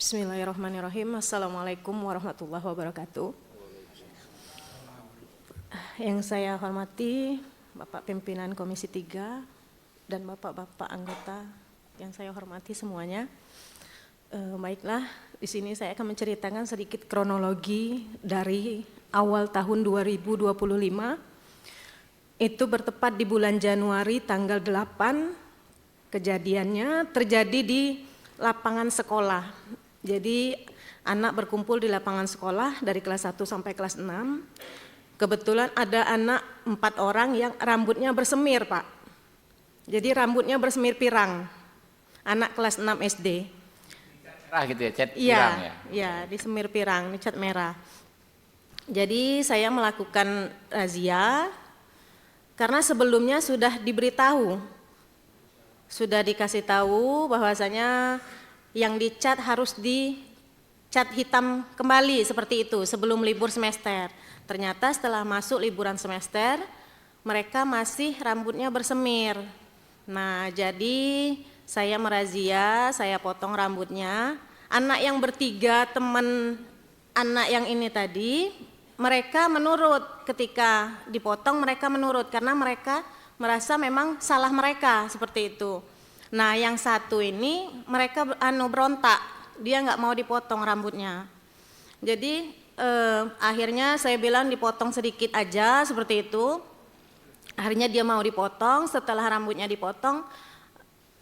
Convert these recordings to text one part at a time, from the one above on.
Bismillahirrahmanirrahim. Assalamualaikum warahmatullahi wabarakatuh. Yang saya hormati Bapak Pimpinan Komisi 3 dan Bapak-Bapak anggota yang saya hormati semuanya. Baiklah, di sini saya akan menceritakan sedikit kronologi dari awal tahun 2025. Itu bertepat di bulan Januari tanggal 8. Kejadiannya terjadi di lapangan sekolah. Jadi anak berkumpul di lapangan sekolah dari kelas 1 sampai kelas 6. Kebetulan ada anak 4 orang yang rambutnya bersemir, Pak. Jadi rambutnya bersemir pirang. Anak kelas 6 SD. Merah gitu ya, cat pirang ya? Iya, disemir pirang, cat merah. Jadi saya melakukan razia karena sebelumnya sudah diberitahu. Sudah dikasih tahu bahwasanya yang dicat harus dicat hitam kembali seperti itu sebelum libur semester. Ternyata setelah masuk liburan semester mereka masih rambutnya bersemir. Nah, jadi saya merazia, saya potong rambutnya. Anak yang bertiga teman anak yang ini tadi, mereka menurut, ketika dipotong mereka menurut karena mereka merasa memang salah mereka seperti itu. Nah, yang satu ini mereka berontak, dia nggak mau dipotong rambutnya. Jadi akhirnya saya bilang dipotong sedikit aja seperti itu. Akhirnya dia mau dipotong. Setelah rambutnya dipotong,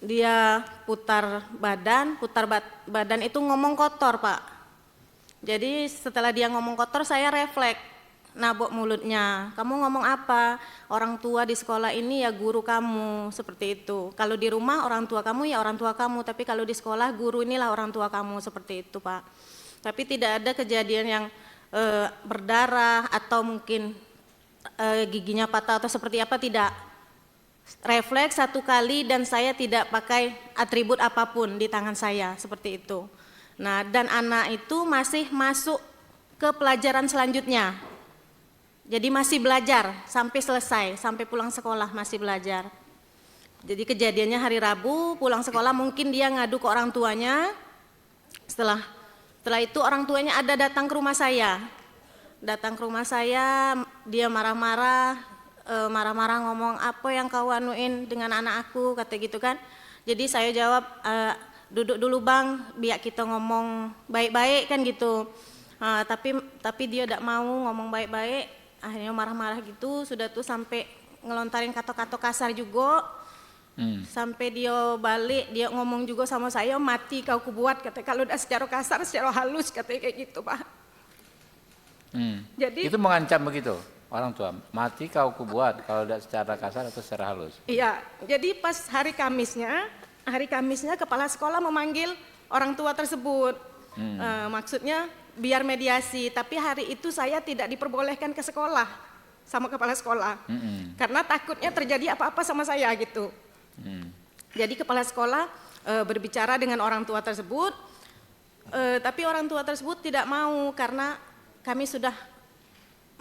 dia putar badan itu ngomong kotor, Pak. Jadi setelah dia ngomong kotor, saya refleks. Nabok mulutnya, kamu ngomong apa? Orang tua di sekolah ini ya guru kamu, seperti itu. Kalau di rumah orang tua kamu ya orang tua kamu, tapi kalau di sekolah guru inilah orang tua kamu, seperti itu, Pak. Tapi tidak ada kejadian yang berdarah atau mungkin giginya patah atau seperti apa, tidak. Refleks satu kali dan saya tidak pakai atribut apapun di tangan saya, seperti itu. Nah, dan anak itu masih masuk ke pelajaran selanjutnya. Jadi masih belajar sampai selesai, sampai pulang sekolah masih belajar. Jadi kejadiannya hari Rabu, pulang sekolah mungkin dia ngadu ke orang tuanya. Setelah itu orang tuanya ada datang ke rumah saya. Datang ke rumah saya, dia marah-marah ngomong, apa yang kau anuin dengan anak aku, kata gitu kan. Jadi saya jawab, duduk dulu bang, biar kita ngomong baik-baik kan gitu. Tapi dia tidak mau ngomong baik-baik. Akhirnya marah-marah gitu, sudah tuh sampai ngelontarin kata-kata kasar juga. Sampai dia balik, dia ngomong juga sama saya, mati kau kubuat, kata. Kalau udah secara kasar, secara halus, katanya kayak gitu, Pak. Jadi itu mengancam begitu orang tua, mati kau kubuat, kalau udah secara kasar atau secara halus? Iya, jadi pas hari Kamisnya kepala sekolah memanggil orang tua tersebut. Maksudnya biar mediasi, tapi hari itu saya tidak diperbolehkan ke sekolah sama kepala sekolah. Karena takutnya terjadi apa-apa sama saya gitu. Jadi kepala sekolah berbicara dengan orang tua tersebut, tapi orang tua tersebut tidak mau karena kami sudah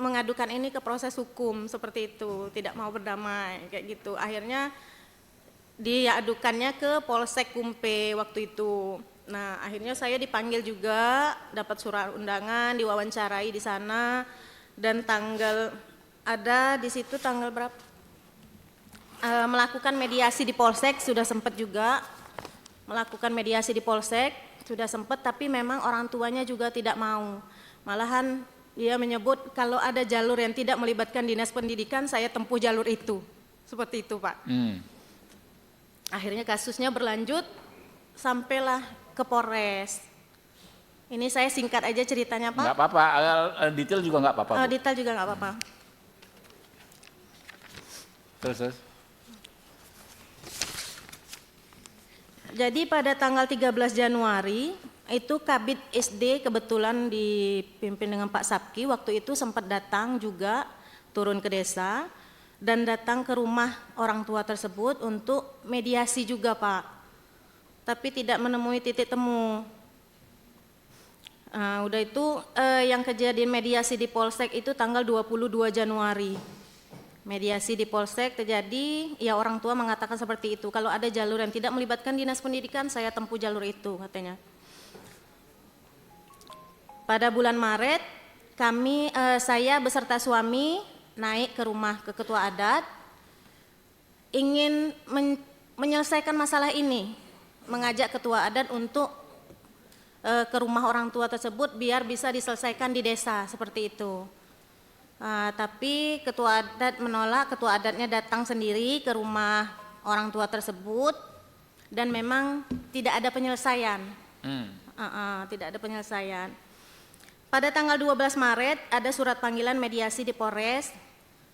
mengadukan ini ke proses hukum seperti itu, tidak mau berdamai kayak gitu. Akhirnya dia adukannya ke Polsek Kumpe waktu itu. Nah, akhirnya saya dipanggil juga, dapat surat undangan, diwawancarai di sana, dan tanggal ada di situ tanggal berapa? Melakukan mediasi di Polsek sudah sempat juga, melakukan mediasi di Polsek sudah sempat, tapi memang orang tuanya juga tidak mau. Malahan dia menyebut kalau ada jalur yang tidak melibatkan dinas pendidikan, saya tempuh jalur itu, seperti itu, Pak. Akhirnya kasusnya berlanjut, sampailah ke Polres. Ini saya singkat aja ceritanya, Pak. Nggak apa-apa, detail juga nggak apa-apa. Detail juga nggak apa-apa. Terus. Jadi pada tanggal 13 Januari itu Kabid SD kebetulan dipimpin dengan Pak Sapki, waktu itu sempat datang juga, turun ke desa dan datang ke rumah orang tua tersebut untuk mediasi juga, Pak. Tapi tidak menemui titik temu. Udah itu yang kejadian mediasi di Polsek itu tanggal 22 Januari. Mediasi di Polsek terjadi, ya orang tua mengatakan seperti itu. Kalau ada jalur yang tidak melibatkan dinas pendidikan, saya tempuh jalur itu katanya. Pada bulan Maret saya beserta suami naik ke rumah ke ketua adat, ingin menyelesaikan masalah ini, mengajak ketua adat untuk ke rumah orang tua tersebut biar bisa diselesaikan di desa seperti itu. Tapi ketua adat menolak, ketua adatnya datang sendiri ke rumah orang tua tersebut dan memang tidak ada penyelesaian. Tidak ada penyelesaian. Pada tanggal 12 Maret ada surat panggilan mediasi di Polres,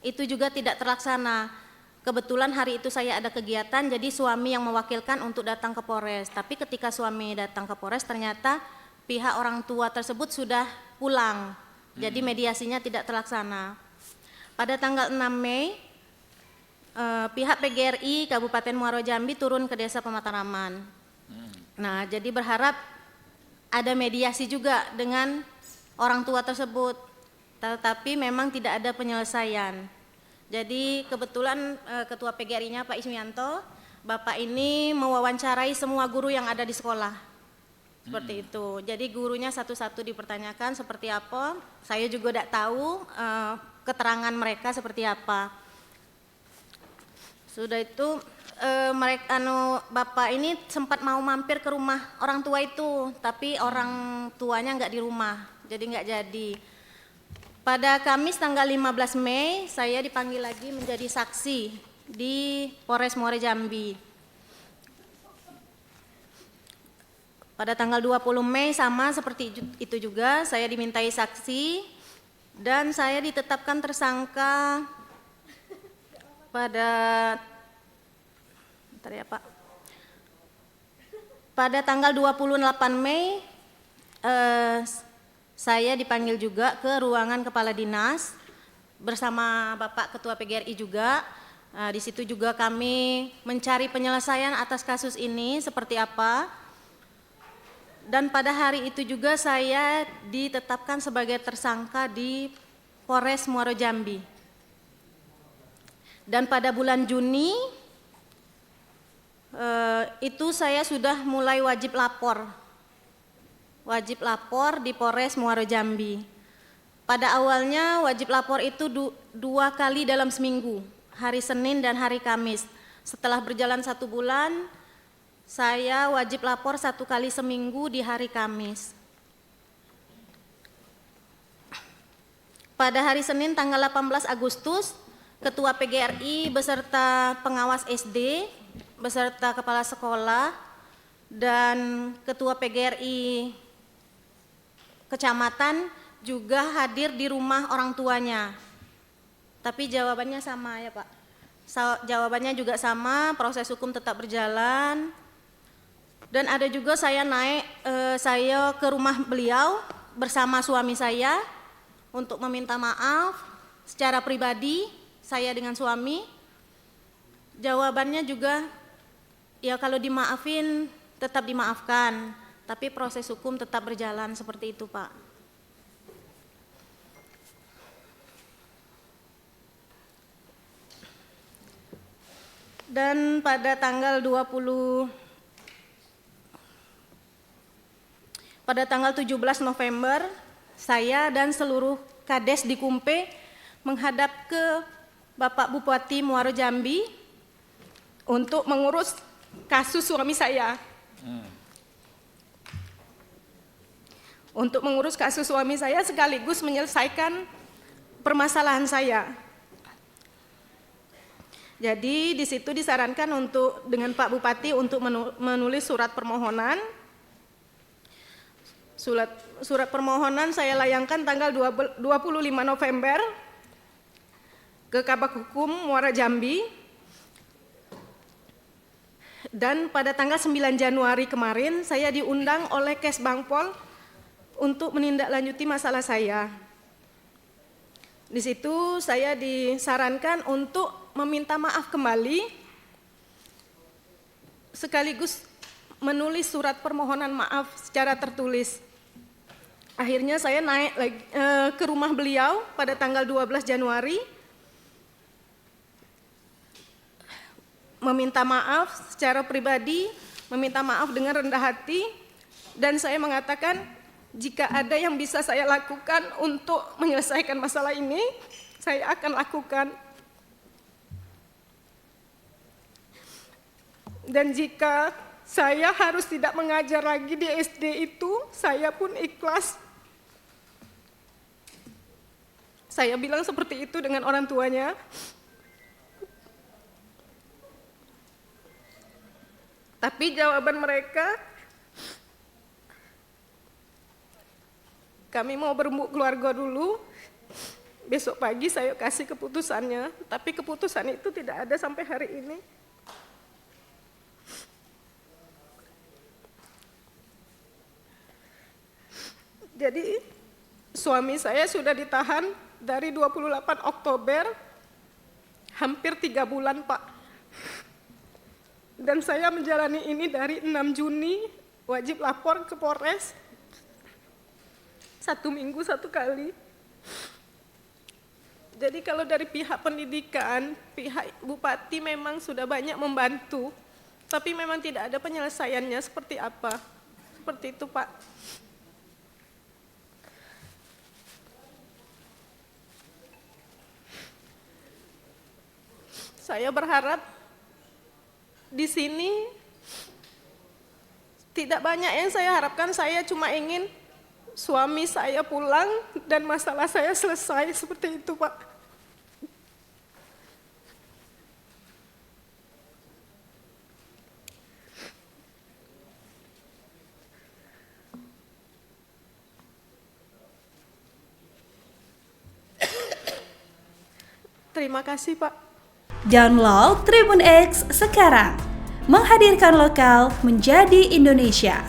itu juga tidak terlaksana. Kebetulan hari itu saya ada kegiatan, jadi suami yang mewakilkan untuk datang ke Polres. Tapi ketika suami datang ke Polres, ternyata pihak orang tua tersebut sudah pulang. Jadi mediasinya tidak terlaksana. Pada tanggal 6 Mei, pihak PGRI Kabupaten Muaro Jambi turun ke Desa Pemataraman. Nah, jadi berharap ada mediasi juga dengan orang tua tersebut. Tetapi memang tidak ada penyelesaian. Jadi kebetulan Ketua PGRI-nya Pak Ismianto, Bapak ini mewawancarai semua guru yang ada di sekolah. Seperti itu. Jadi gurunya satu-satu dipertanyakan seperti apa. Saya juga tidak tahu keterangan mereka seperti apa. Sudah itu Bapak ini sempat mau mampir ke rumah orang tua itu, tapi orang tuanya nggak di rumah, jadi nggak jadi. Pada Kamis tanggal 15 Mei, saya dipanggil lagi menjadi saksi di Polres Muaro Jambi. Pada tanggal 20 Mei sama seperti itu juga, saya dimintai saksi dan saya ditetapkan tersangka pada pada tanggal 28 Mei saya dipanggil juga ke ruangan kepala dinas bersama Bapak Ketua PGRI juga. Di situ juga kami mencari penyelesaian atas kasus ini seperti apa. Dan pada hari itu juga saya ditetapkan sebagai tersangka di Polres Muaro Jambi. Dan pada bulan Juni itu saya sudah mulai wajib lapor di Polres Muaro Jambi. Pada awalnya wajib lapor itu 2 kali dalam seminggu, hari Senin dan hari Kamis. Setelah berjalan 1 bulan, saya wajib lapor 1 kali seminggu di hari Kamis. Pada hari Senin tanggal 18 Agustus, Ketua PGRI beserta pengawas SD, beserta kepala sekolah, dan Ketua PGRI Kecamatan juga hadir di rumah orang tuanya. Tapi jawabannya sama ya Pak. Jawabannya juga sama, proses hukum tetap berjalan. Dan ada juga saya saya ke rumah beliau bersama suami saya untuk meminta maaf secara pribadi, saya dengan suami. Jawabannya juga, ya kalau dimaafin tetap dimaafkan, tapi proses hukum tetap berjalan seperti itu Pak. Dan pada tanggal 17 November, saya dan seluruh Kades di Kumpe menghadap ke Bapak Bupati Muaro Jambi untuk mengurus kasus suami saya. Untuk mengurus kasus suami saya sekaligus menyelesaikan permasalahan saya. Jadi di situ disarankan dengan Pak Bupati untuk menulis surat permohonan. Surat permohonan saya layangkan tanggal 25 November ke Kabak Hukum Muaro Jambi. Dan pada tanggal 9 Januari kemarin saya diundang oleh Kesbangpol untuk menindaklanjuti masalah saya. Di situ saya disarankan untuk meminta maaf kembali sekaligus menulis surat permohonan maaf secara tertulis. Akhirnya saya naik lagi ke rumah beliau pada tanggal 12 Januari meminta maaf secara pribadi, meminta maaf dengan rendah hati, dan saya mengatakan Jika ada yang bisa saya lakukan untuk menyelesaikan masalah ini, saya akan lakukan. Dan jika saya harus tidak mengajar lagi di SD itu, saya pun ikhlas. Saya bilang seperti itu dengan orang tuanya. Tapi jawaban mereka, kami mau berembuk keluarga dulu, besok pagi saya kasih keputusannya. Tapi keputusan itu tidak ada sampai hari ini. Jadi suami saya sudah ditahan dari 28 Oktober, hampir 3 bulan Pak. Dan saya menjalani ini dari 6 Juni, wajib lapor ke Polres. 1 minggu 1 kali. Jadi kalau dari pihak pendidikan, pihak Bupati memang sudah banyak membantu, tapi memang tidak ada penyelesaiannya seperti apa. Seperti itu Pak. Saya berharap di sini tidak banyak yang saya harapkan, saya cuma ingin suami saya pulang dan masalah saya selesai, seperti itu Pak. Terima kasih Pak. Download Tribun X sekarang, menghadirkan lokal menjadi Indonesia.